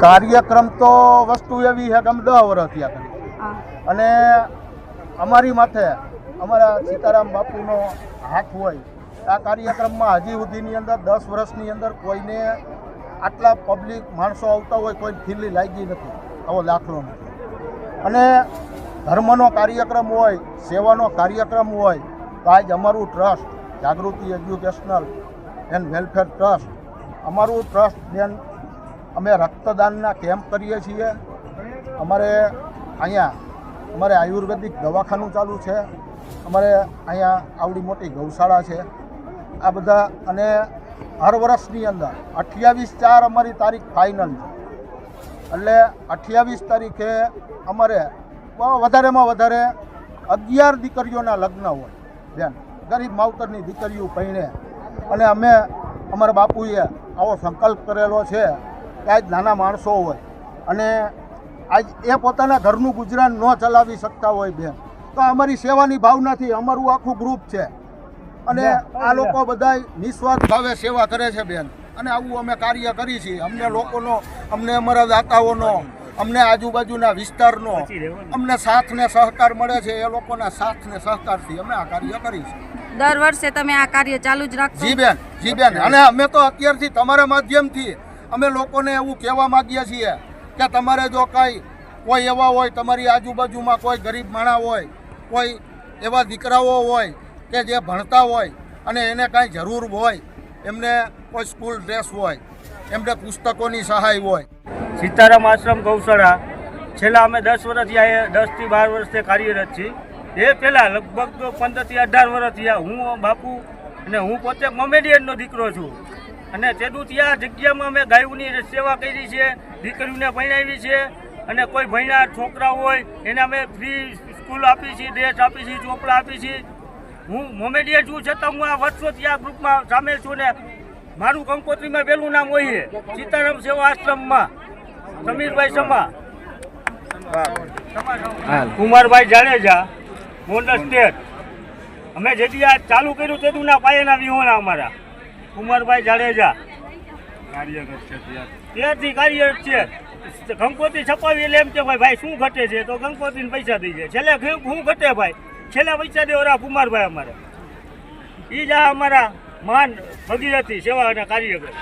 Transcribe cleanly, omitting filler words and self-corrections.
કાર્યક્રમ તો વસ્તુ એવી છે કે અમે 10 વર્ષ થયા કરી અને અમારી માથે અમારા સીતારામ બાપુનો હાથ હોય. આ કાર્યક્રમમાં હજી સુધીની અંદર 10 વર્ષની અંદર કોઈને આટલા પબ્લિક માણસો આવતા હોય કોઈ ખીલ્લી લાગી નથી, આવો દાખલો નથી. અને ધર્મનો કાર્યક્રમ હોય, સેવાનો કાર્યક્રમ હોય તો આજ અમારું trust Jagruti educational and welfare trust, અમારું ટ્રસ્ટ બેન અમે રક્તદાનના કેમ્પ કરીએ છીએ. અમારે અહીંયા આયુર્વેદિક દવાખાનું ચાલુ છે, અમારે અહીંયા આવડી મોટી ગૌશાળા છે. આ બધા અને હર વર્ષની અંદર 28/4 અમારી તારીખ ફાઇનલ છે. એટલે 28 તારીખે અમારે વધારેમાં વધારે 11 દીકરીઓના લગ્ન હોય બેન, ગરીબ માવતરની દીકરીઓ પૈણે. અને અમે અમારા બાપુએ આવો સંકલ્પ કરેલો છે કે આજ નાના માણસો હોય અને આજ એ પોતાના ઘરનું ગુજરાન ન ચલાવી શકતા હોય બેન, તો અમારી સેવાની ભાવનાથી અમારું આખું ગ્રુપ છે અને આ લોકો બધા નિસ્વાર્થ ભાવે સેવા કરે છે બેન. અને આવું અમે કાર્ય કરી છીએ. અમને લોકોનો, અમને અમારા દાતાઓનો, અમને આજુબાજુના વિસ્તારનો અમને સાથ ને સહકાર મળે છે. એ લોકોના સાથ ને સહકારથી અમે આ કાર્ય કરીશું. દર વર્ષે તમે આ કાર્ય ચાલુ જ રાખશો? જી બેન. અને અમે તો અત્યારથી તમારા માધ્યમથી અમે લોકોને એવું કહેવા માંગીએ છીએ કે તમારે જો કોઈ એવા હોય તમારી આજુબાજુમાં કોઈ ગરીબ માણસ હોય, કોઈ એવા દીકરાઓ હોય કે જે ભણતા હોય અને એને કાંઈ જરૂર હોય, એમને કોઈ સ્કૂલ ડ્રેસ હોય, એમને પુસ્તકોની સહાય હોય. સીતારામ આશ્રમ ગૌશાળા છેલ્લા અમે 10 વર્ષથી 10 થી 12 વર્ષથી કાર્યરત છીએ. એ પહેલાં લગભગ 15 થી 18 વર્ષ થયા. હું બાપુ અને હું પોતે કોમેડિયનનો દીકરો છું અને તેનું ત્યાં જગ્યામાં અમે ગાયોની સેવા કરી છે, દીકરીઓને ભણાવી છે અને કોઈ ભણ્યા છોકરા હોય એને અમે ફ્રી સ્કૂલ આપી છીએ, ડ્રેસ આપી છીએ, ચોપડા આપી છીએ. હું કોમેડિયન છું છતાં હું આ વર્ષોથી આ ગ્રુપમાં સામેલ છું ને મારું કંકોત્રીમાં પહેલું નામ હોય છે સીતારામ સેવા આશ્રમમાં સમીરભાઈ સમા, કુમારભાઈ જાડેજા, ગોંડલ સ્ટેટ. અમે જેથી આ ચાલુ કર્યું તેના પાયાના વિહોણા અમારા કુમારભાઈ જાડેજા ત્યારથી કાર્યરત છે. કંકોત્રી છપાવી એટલે એમ કે ભાઈ શું ઘટે છે તો કંકોત્રીને પૈસા દઈ જાય. છેલ્લે શું ઘટે ભાઈ, છેલ્લા પૈસા દેવરા કુમારભાઈ અમારે. એ જ અમારા મહાન ભગીરથી સેવાના કાર્યક્રમ.